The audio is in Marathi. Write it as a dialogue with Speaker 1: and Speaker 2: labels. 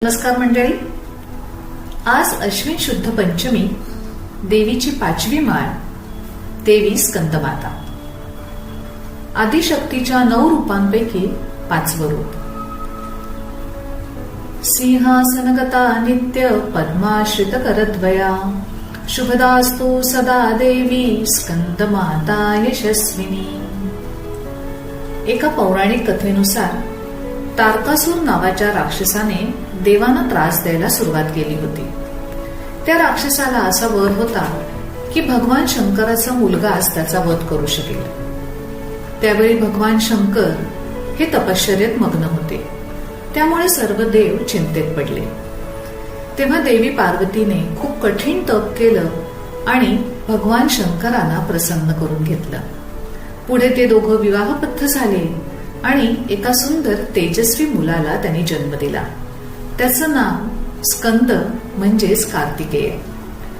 Speaker 1: नमस्कार मंडळी. आज अश्विन शुद्ध पंचमी, देवीची 5वी माळ, देवी स्कंदमाता. आदिशक्तीच्या 9 रूपांपैकी 5वं रूप. सिंहासनगता नित्य पद्माश्रित करद्वया, शुभदास्तु सदा देवी स्कंदमाता यशस्विनी. एका पौराणिक कथेनुसार तारकासूर नावाच्या राक्षसाने देवांना त्रास द्यायला सुरुवात केली होती. त्या राक्षसाला असा वर होता की भगवान शंकराचा मुलगाच त्याचा वध करू शकेल. त्यावेळी भगवान शंकर हे तपश्चर्येत मग्न होते. त्यामुळे सर्व देव चिंतेत पडले. तेव्हा देवी पार्वतीने खूप कठीण तप केलं आणि भगवान शंकरांना प्रसन्न करून घेतलं. पुढे ते दोघं विवाहबद्ध झाले आणि एका सुंदर तेजस्वी मुलाला त्यांनी जन्म दिला. त्याचं नाव स्कंद म्हणजेच कार्तिकेय.